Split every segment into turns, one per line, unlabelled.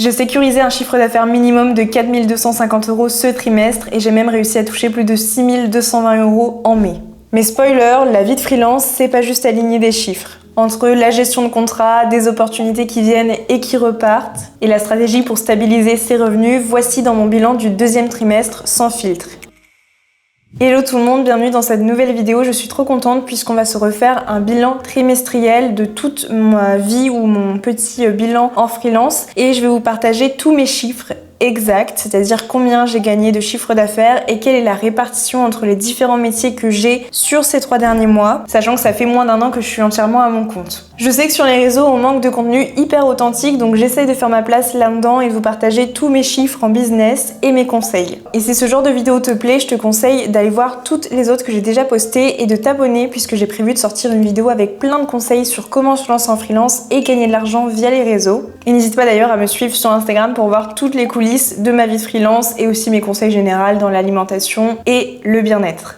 J'ai sécurisé un chiffre d'affaires minimum de 4 250 € ce trimestre et j'ai même réussi à toucher plus de 6 220 € en mai. Mais spoiler, la vie de freelance, c'est pas juste aligner des chiffres. Entre la gestion de contrats, des opportunités qui viennent et qui repartent, et la stratégie pour stabiliser ses revenus, voici dans mon bilan du deuxième trimestre sans filtre. Hello tout le monde, bienvenue dans cette nouvelle vidéo. Je suis trop contente puisqu'on va se refaire un bilan trimestriel de toute ma vie ou mon petit bilan en freelance et je vais vous partager tous mes chiffres exact, c'est-à-dire combien j'ai gagné de chiffre d'affaires et quelle est la répartition entre les différents métiers que j'ai sur ces 3 derniers mois, sachant que ça fait moins d'1 an que je suis entièrement à mon compte. Je sais que sur les réseaux, on manque de contenu hyper authentique, donc j'essaye de faire ma place là-dedans et de vous partager tous mes chiffres en business et mes conseils. Et si ce genre de vidéo te plaît, je te conseille d'aller voir toutes les autres que j'ai déjà postées et de t'abonner puisque j'ai prévu de sortir une vidéo avec plein de conseils sur comment se lancer en freelance et gagner de l'argent via les réseaux. Et n'hésite pas d'ailleurs à me suivre sur Instagram pour voir toutes les coulisses de ma vie de freelance et aussi mes conseils généraux dans l'alimentation et le bien-être.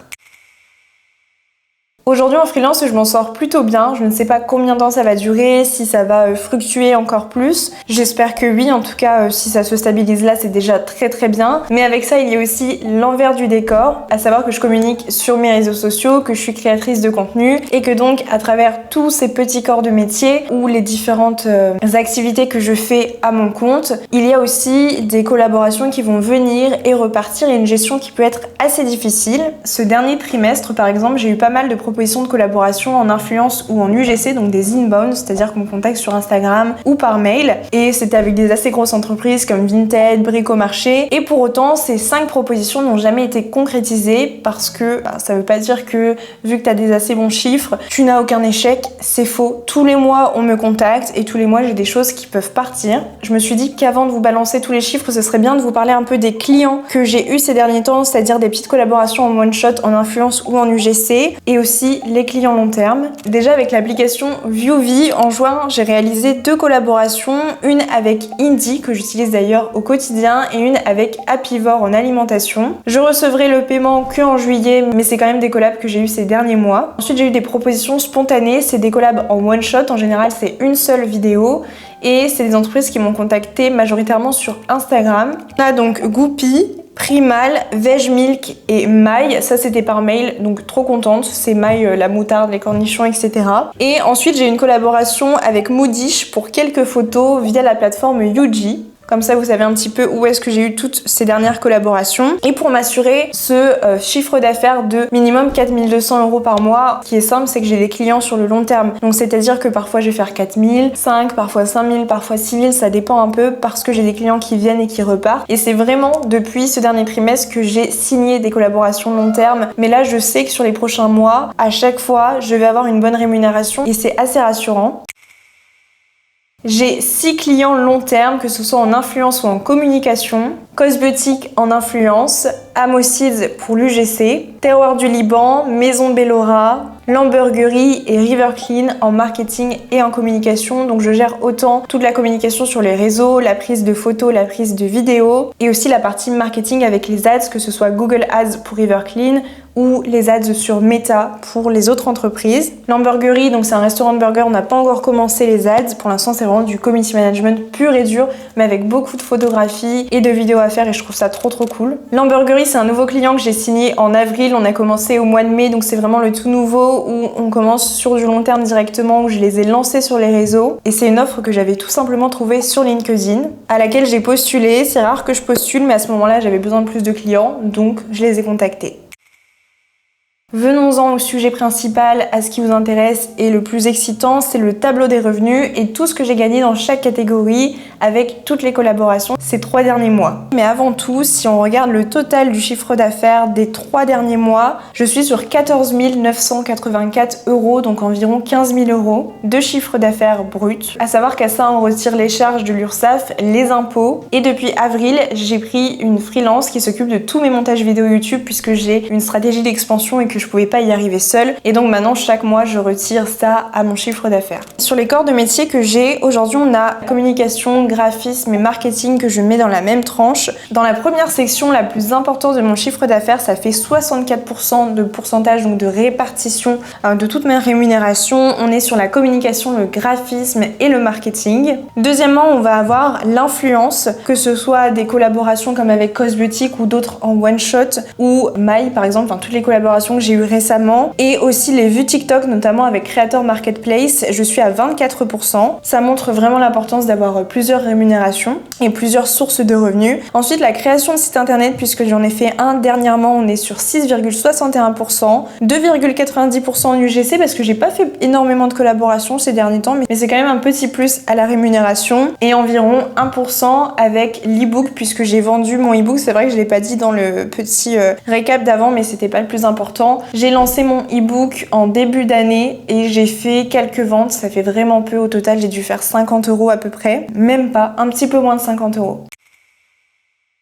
Aujourd'hui en freelance, je m'en sors plutôt bien. Je ne sais pas combien de temps ça va durer, si ça va fluctuer encore plus. J'espère que oui, en tout cas si ça se stabilise là, c'est déjà très bien. Mais avec ça, il y a aussi l'envers du décor, à savoir que je communique sur mes réseaux sociaux, que je suis créatrice de contenu et que donc à travers tous ces petits corps de métier ou les différentes activités que je fais à mon compte, il y a aussi des collaborations qui vont venir et repartir et une gestion qui peut être assez difficile. Ce dernier trimestre par exemple, j'ai eu pas mal de propositions de collaboration en influence ou en UGC, donc des inbound, c'est-à-dire qu'on me contacte sur Instagram ou par mail, et c'était avec des assez grosses entreprises comme Vinted, Bricomarché, et pour autant ces 5 propositions n'ont jamais été concrétisées parce que ça veut pas dire que vu que tu as des assez bons chiffres, tu n'as aucun échec, c'est faux. Tous les mois on me contacte et tous les mois j'ai des choses qui peuvent partir. Je me suis dit qu'avant de vous balancer tous les chiffres, ce serait bien de vous parler un peu des clients que j'ai eu ces derniers temps, c'est-à-dire des petites collaborations en one shot, en influence ou en UGC, et aussi les clients long terme. Déjà avec l'application Viewvee, en juin, j'ai réalisé 2 collaborations, une avec Indie que j'utilise d'ailleurs au quotidien et une avec Apivore en alimentation. Je recevrai le paiement que en juillet, mais c'est quand même des collabs que j'ai eu ces derniers mois. Ensuite, j'ai eu des propositions spontanées, c'est des collabs en one shot, en général c'est une seule vidéo. Et c'est des entreprises qui m'ont contacté majoritairement sur Instagram. On a donc Goupy, Primal, Veg Milk et Maille, ça c'était par mail, donc trop contente, c'est Maille, la moutarde, les cornichons, etc. Et ensuite j'ai une collaboration avec Moodish pour quelques photos via la plateforme Yuji. Comme ça, vous savez un petit peu où est-ce que j'ai eu toutes ces dernières collaborations. Et pour m'assurer ce chiffre d'affaires de minimum 4 200 € par mois, ce qui est simple, c'est que j'ai des clients sur le long terme. Donc c'est-à-dire que parfois je vais faire 4 000, 5, parfois 5 000, parfois 6 000, ça dépend un peu parce que j'ai des clients qui viennent et qui repartent. Et c'est vraiment depuis ce dernier trimestre que j'ai signé des collaborations long terme. Mais là, je sais que sur les prochains mois, à chaque fois, je vais avoir une bonne rémunération et c'est assez rassurant. J'ai 6 clients long terme, que ce soit en influence ou en communication. Cosbiotique en influence, Amosids pour l'UGC, Terroir du Liban, Maison Bellora, Lamburgerie et River Clean en marketing et en communication. Donc je gère autant toute la communication sur les réseaux, la prise de photos, la prise de vidéos et aussi la partie marketing avec les ads, que ce soit Google Ads pour River Clean ou les ads sur Meta pour les autres entreprises. Lamburgerie, donc c'est un restaurant de burgers, on n'a pas encore commencé les ads. Pour l'instant, c'est vraiment du community management pur et dur, mais avec beaucoup de photographies et de vidéos à faire et je trouve ça trop cool. Lamburgerie, c'est un nouveau client que j'ai signé en avril. On a commencé au mois de mai, donc c'est vraiment le tout nouveau où on commence sur du long terme directement, où je les ai lancés sur les réseaux. Et c'est une offre que j'avais tout simplement trouvée sur LinkedIn, à laquelle j'ai postulé. C'est rare que je postule, mais à ce moment-là, j'avais besoin de plus de clients, donc je les ai contactés. Venons-en au sujet principal, à ce qui vous intéresse et le plus excitant, c'est le tableau des revenus et tout ce que j'ai gagné dans chaque catégorie avec toutes les collaborations ces 3 derniers mois. Mais avant tout, si on regarde le total du chiffre d'affaires des 3 derniers mois, je suis sur 14 984 €, donc environ 15 000 € de chiffre d'affaires brut. À savoir qu'à ça, on retire les charges de l'URSSAF, les impôts. Et depuis avril, j'ai pris une freelance qui s'occupe de tous mes montages vidéo YouTube puisque j'ai une stratégie d'expansion et que je je pouvais pas y arriver seule. Et donc maintenant, chaque mois, je retire ça à mon chiffre d'affaires. Sur les corps de métier que j'ai, aujourd'hui, on a communication, graphisme et marketing que je mets dans la même tranche. Dans la première section, la plus importante de mon chiffre d'affaires, ça fait 64% de pourcentage, donc de répartition de toute ma rémunération. On est sur la communication, le graphisme et le marketing. Deuxièmement, on va avoir l'influence, que ce soit des collaborations comme avec Cosbiotics ou d'autres en one shot, ou Maï par exemple, toutes les collaborations que j'ai eues récemment, et aussi les vues TikTok, notamment avec Creator Marketplace, je suis à 24%. Ça montre vraiment l'importance d'avoir plusieurs rémunérations et plusieurs sources de revenus. Ensuite, la création de site internet, puisque j'en ai fait un dernièrement, on est sur 6,61%, 2,90% en UGC parce que j'ai pas fait énormément de collaborations ces derniers temps, mais c'est quand même un petit plus à la rémunération, et environ 1% avec l'ebook puisque j'ai vendu mon ebook. C'est vrai que je l'ai pas dit dans le petit récap d'avant, mais c'était pas le plus important. J'ai lancé mon ebook en début d'année et j'ai fait quelques ventes, ça fait vraiment peu. Au total, j'ai dû faire 50 € à peu près, même pas, un petit peu moins de 50 €.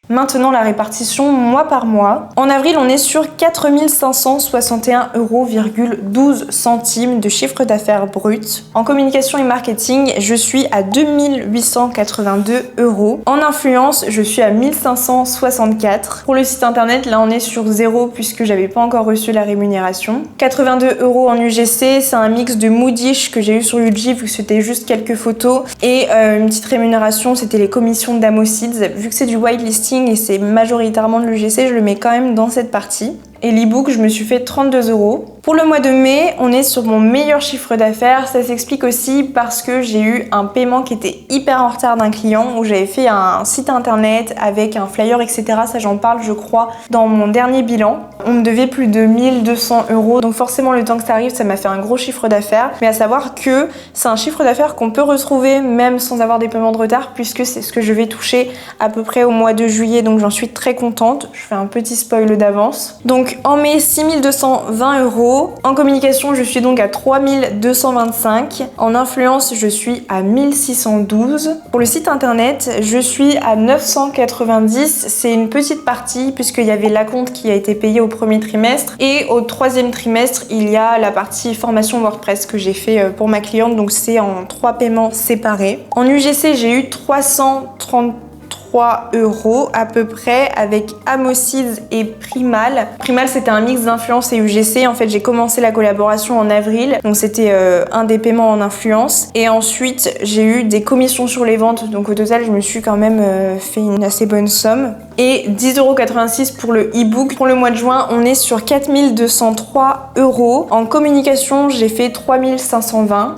Maintenant, la répartition mois par mois. En avril, on est sur 4 561,12 € de chiffre d'affaires brut. En communication et marketing, je suis à 2 882 €. En influence, je suis à 1564. Pour le site internet, là, on est sur 0 puisque j'avais pas encore reçu la rémunération. 82 € en UGC, c'est un mix de Moodish que j'ai eu sur UG vu que c'était juste quelques photos, et une petite rémunération, c'était les commissions d'Amosids. Vu que c'est du whitelisting et c'est majoritairement de l'UGC, je le mets quand même dans cette partie. Et l'ebook, je me suis fait 32 €. Pour le mois de mai, on est sur mon meilleur chiffre d'affaires. Ça s'explique aussi parce que j'ai eu un paiement qui était hyper en retard d'un client, où j'avais fait un site internet avec un flyer, etc. Ça, j'en parle, je crois, dans mon dernier bilan. On me devait plus de 1200 €. Donc forcément, le temps que ça arrive, ça m'a fait un gros chiffre d'affaires. Mais à savoir que c'est un chiffre d'affaires qu'on peut retrouver même sans avoir des paiements de retard, puisque c'est ce que je vais toucher à peu près au mois de juillet. Donc j'en suis très contente. Je fais un petit spoil d'avance. Donc en mai, 6220 €. En communication, je suis donc à 3225. En influence, je suis à 1612. Pour le site internet, je suis à 990. C'est une petite partie puisqu'il y avait l'acompte qui a été payé au premier trimestre. Et au troisième trimestre, il y a la partie formation WordPress que j'ai fait pour ma cliente. Donc c'est en 3 paiements séparés. En UGC, j'ai eu 333 € à peu près avec Amosids et Primal. Primal, c'était un mix d'influence et UGC. En fait, j'ai commencé la collaboration en avril, donc c'était un des paiements en influence. Et ensuite, j'ai eu des commissions sur les ventes, donc au total, je me suis quand même fait une assez bonne somme. Et 10,86 € pour le e-book. Pour le mois de juin, on est sur 4203 €. En communication, j'ai fait 3520.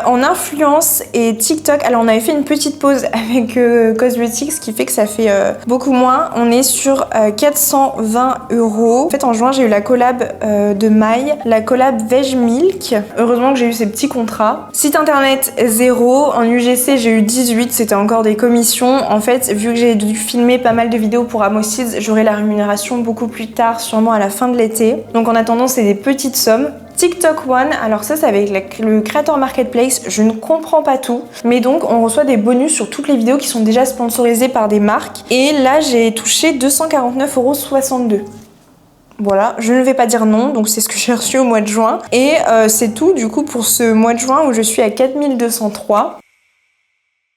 En influence et TikTok, alors on avait fait une petite pause avec Cosbiotics, ce qui fait que ça fait beaucoup moins. On est sur 420 €. En fait, en juin, j'ai eu la collab de Maï, la collab Veg Milk. Heureusement que j'ai eu ces petits contrats. Site internet 0. En UGC, j'ai eu 18. C'était encore des commissions. En fait, vu que j'ai dû filmer pas mal de vidéos pour Amosids, j'aurai la rémunération beaucoup plus tard, sûrement à la fin de l'été. Donc en attendant, c'est des petites sommes. TikTok One, alors ça c'est avec le Creator Marketplace, je ne comprends pas tout, mais donc on reçoit des bonus sur toutes les vidéos qui sont déjà sponsorisées par des marques, et là j'ai touché 249,62 €. Voilà, je ne vais pas dire non, donc c'est ce que j'ai reçu au mois de juin, et c'est tout du coup pour ce mois de juin où je suis à 4203.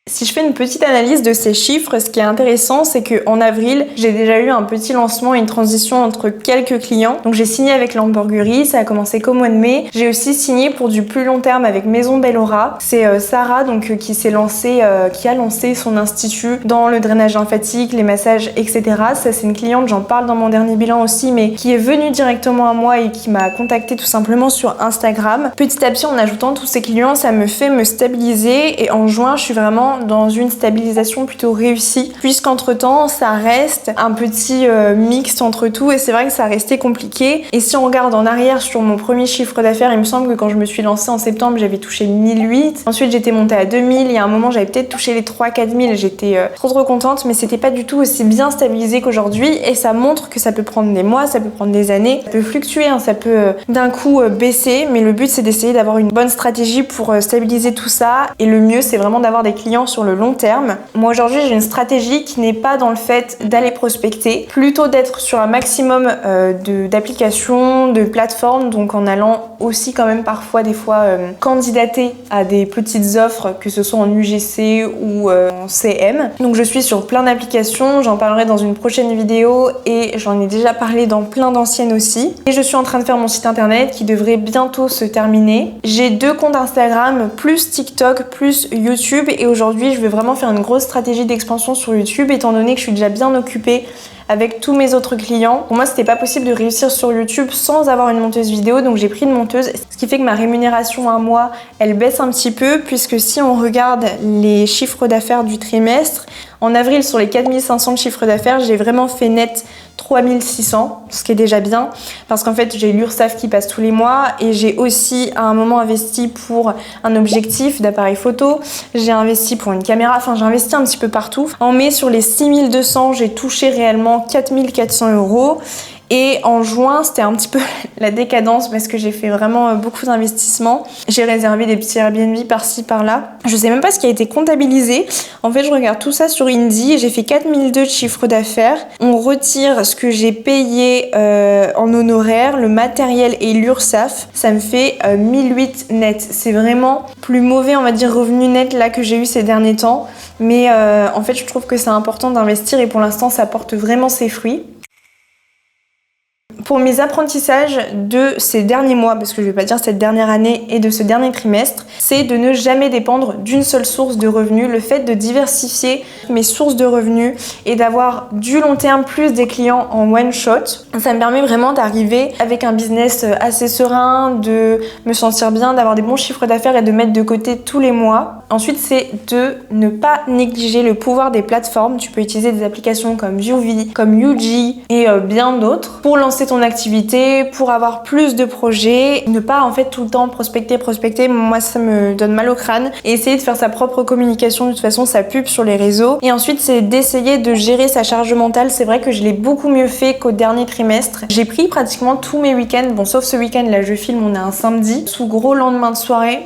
Si je fais une petite analyse de ces chiffres, ce qui est intéressant, c'est qu'en avril, j'ai déjà eu un petit lancement et une transition entre quelques clients. Donc j'ai signé avec l'hamburgerie, ça a commencé qu'au mois de mai. J'ai aussi signé pour du plus long terme avec Maison Bellora. C'est Sarah donc qui s'est lancée, qui a lancé son institut dans le drainage lymphatique, les massages, etc. Ça c'est une cliente, j'en parle dans mon dernier bilan aussi, mais qui est venue directement à moi et qui m'a contactée tout simplement sur Instagram. Petit à petit, en ajoutant tous ces clients, ça me fait me stabiliser, et en juin, je suis vraiment dans une stabilisation plutôt réussie, puisqu'entre temps ça reste un petit mix entre tout, et c'est vrai que ça restait compliqué. Et si on regarde en arrière sur mon premier chiffre d'affaires, il me semble que quand je me suis lancée en septembre, j'avais touché 1008, ensuite j'étais montée à 2000, il y a un moment j'avais peut-être touché les 3-4 000, j'étais trop contente, mais c'était pas du tout aussi bien stabilisé qu'aujourd'hui, et ça montre que ça peut prendre des mois, ça peut prendre des années, ça peut fluctuer, hein, ça peut d'un coup baisser, mais le but c'est d'essayer d'avoir une bonne stratégie pour stabiliser tout ça, et le mieux c'est vraiment d'avoir des clients clients sur le long terme. Moi aujourd'hui j'ai une stratégie qui n'est pas dans le fait d'aller prospecter, plutôt d'être sur un maximum d'applications, de plateformes, donc en allant aussi quand même parfois des fois candidater à des petites offres, que ce soit en UGC ou en CM. Donc je suis sur plein d'applications, j'en parlerai dans une prochaine vidéo et j'en ai déjà parlé dans plein d'anciennes aussi. Et je suis en train de faire mon site internet qui devrait bientôt se terminer. J'ai 2 comptes Instagram, plus TikTok, plus YouTube, et aujourd'hui je vais vraiment faire une grosse stratégie d'expansion sur YouTube étant donné que je suis déjà bien occupée avec tous mes autres clients. Pour moi, c'était pas possible de réussir sur YouTube sans avoir une monteuse vidéo, donc j'ai pris une monteuse, ce qui fait que ma rémunération à moi, elle baisse un petit peu, puisque si on regarde les chiffres d'affaires du trimestre, en avril, sur les 4500 de chiffre d'affaires, j'ai vraiment fait net 3600, ce qui est déjà bien, parce qu'en fait, j'ai l'URSSAF qui passe tous les mois et j'ai aussi à un moment investi pour un objectif d'appareil photo, j'ai investi pour une caméra, enfin j'ai investi un petit peu partout. En mai, sur les 6200, j'ai touché réellement 4400 €. Et en juin, c'était un petit peu la décadence parce que j'ai fait vraiment beaucoup d'investissements. J'ai réservé des petits Airbnb par-ci, par-là. Je sais même pas ce qui a été comptabilisé. En fait, je regarde tout ça sur Indy. J'ai fait 4002 de chiffre d'affaires. On retire ce que j'ai payé en honoraires, le matériel et l'URSSAF. Ça me fait 1008 net. C'est vraiment plus mauvais, on va dire, revenu net là que j'ai eu ces derniers temps. Mais en fait, je trouve que c'est important d'investir et pour l'instant, ça porte vraiment ses fruits. Pour mes apprentissages de ces derniers mois, parce que je vais pas dire cette dernière année et de ce dernier trimestre, c'est de ne jamais dépendre d'une seule source de revenus, le fait de diversifier mes sources de revenus et d'avoir du long terme plus des clients en one shot. Ça me permet vraiment d'arriver avec un business assez serein, de me sentir bien, d'avoir des bons chiffres d'affaires et de mettre de côté tous les mois. Ensuite, c'est de ne pas négliger le pouvoir des plateformes. Tu peux utiliser des applications comme Viewvee, comme Yuji et bien d'autres pour lancer ton activité, pour avoir plus de projets, ne pas en fait tout le temps prospecter, moi ça me donne mal au crâne, et essayer de faire sa propre communication, de toute façon sa pub sur les réseaux. Et ensuite c'est d'essayer de gérer sa charge mentale. C'est vrai que je l'ai beaucoup mieux fait qu'au dernier trimestre. J'ai pris pratiquement tous mes week-ends, bon sauf ce week-end là je filme, on a un samedi, sous gros lendemain de soirée.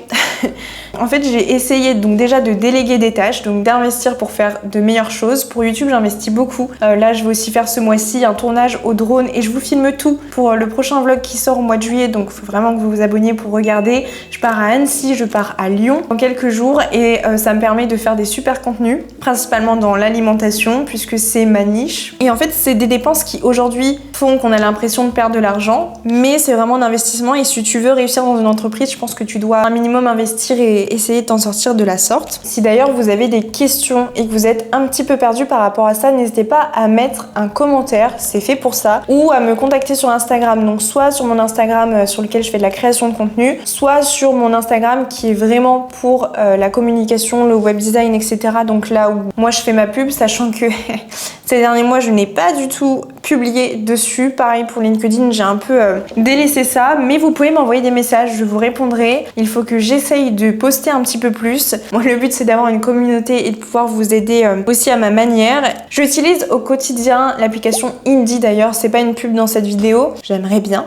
En fait j'ai essayé donc déjà de déléguer des tâches, donc d'investir pour faire de meilleures choses. Pour YouTube j'investis beaucoup, là je vais aussi faire ce mois-ci un tournage au drone et je vous filme tout pour le prochain vlog qui sort au mois de juillet, donc il faut vraiment que vous vous abonniez pour regarder. Je pars à Annecy, je pars à Lyon en quelques jours et ça me permet de faire des super contenus, principalement dans l'alimentation puisque c'est ma niche. Et en fait c'est des dépenses qui aujourd'hui font qu'on a l'impression de perdre de l'argent, mais c'est vraiment un investissement et si tu veux réussir dans une entreprise, je pense que tu dois un minimum investir et essayer de t'en sortir de la sorte. Si d'ailleurs vous avez des questions et que vous êtes un petit peu perdu par rapport à ça, n'hésitez pas à mettre un commentaire, c'est fait pour ça, ou à me contacter sur Instagram, donc soit sur mon Instagram sur lequel je fais de la création de contenu, soit sur mon Instagram qui est vraiment pour la communication, le web design, etc. Donc là où moi je fais ma pub, sachant que ces derniers mois je n'ai pas du tout publié dessus. Pareil pour LinkedIn, j'ai un peu délaissé ça, mais vous pouvez m'envoyer des messages, je vous répondrai. Il faut que j'essaye de poster un petit peu plus. Moi le but c'est d'avoir une communauté et de pouvoir vous aider aussi à ma manière. J'utilise au quotidien l'application Indy, d'ailleurs c'est pas une pub dans cette vidéo, j'aimerais bien.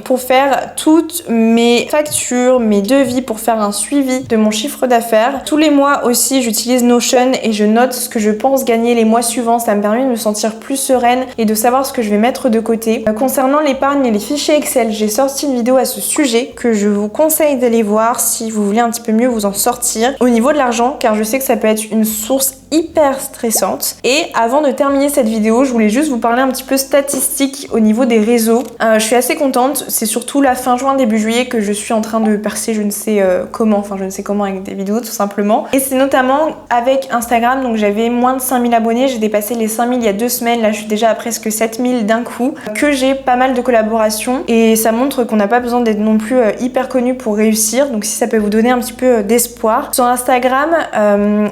Pour faire toutes mes factures, mes devis, pour faire un suivi de mon chiffre d'affaires. Tous les mois aussi, j'utilise Notion et je note ce que je pense gagner les mois suivants. Ça me permet de me sentir plus sereine et de savoir ce que je vais mettre de côté. Concernant l'épargne et les fichiers Excel, j'ai sorti une vidéo à ce sujet que je vous conseille d'aller voir si vous voulez un petit peu mieux vous en sortir. Au niveau de l'argent, car je sais que ça peut être une source hyper stressante. Et avant de terminer cette vidéo, je voulais juste vous parler un petit peu statistiques au niveau des réseaux. Je suis assez contente. C'est surtout la fin juin, début juillet que je suis en train de percer, je ne sais comment, enfin je ne sais comment avec des vidéos tout simplement. Et c'est notamment avec Instagram, donc j'avais moins de 5000 abonnés, j'ai dépassé les 5000 il y a 2 semaines, là je suis déjà à presque 7000 d'un coup, que j'ai pas mal de collaborations et ça montre qu'on n'a pas besoin d'être non plus hyper connu pour réussir, donc si ça peut vous donner un petit peu d'espoir. Sur Instagram,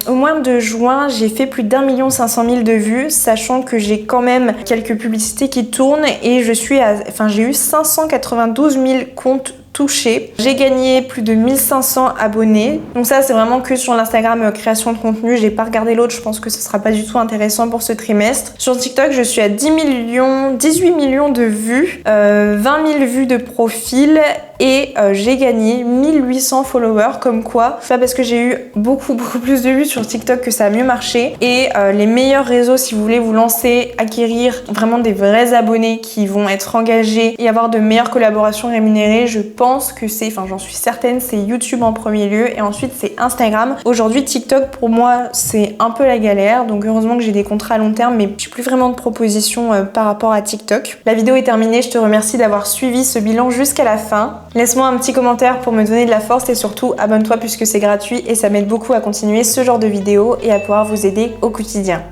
au mois de juin, j'ai fait plus d'1 500 000 de vues, sachant que j'ai quand même quelques publicités qui tournent et je suis j'ai eu 592 000 comptes touchés. J'ai gagné plus de 1500 abonnés. Donc ça c'est vraiment que sur l'Instagram création de contenu. J'ai pas regardé l'autre, je pense que ce sera pas du tout intéressant pour ce trimestre. Sur TikTok je suis à 18 millions de vues, 20 000 vues de profil et j'ai gagné 1800 followers. Comme quoi, c'est pas parce que j'ai eu beaucoup plus de vues sur TikTok que ça a mieux marché. Et les meilleurs réseaux, si vous voulez vous lancer, acquérir vraiment des vrais abonnés qui vont être engagés et avoir de meilleures collaborations rémunérées, je pense que c'est, enfin j'en suis certaine, c'est YouTube en premier lieu et ensuite c'est Instagram. Aujourd'hui TikTok pour moi c'est un peu la galère, donc heureusement que j'ai des contrats à long terme, mais j'ai plus vraiment de propositions par rapport à TikTok. La vidéo est terminée, je te remercie d'avoir suivi ce bilan jusqu'à la fin. Laisse-moi un petit commentaire pour me donner de la force et surtout abonne-toi puisque c'est gratuit et ça m'aide beaucoup à continuer ce genre de vidéos et à pouvoir vous aider au quotidien.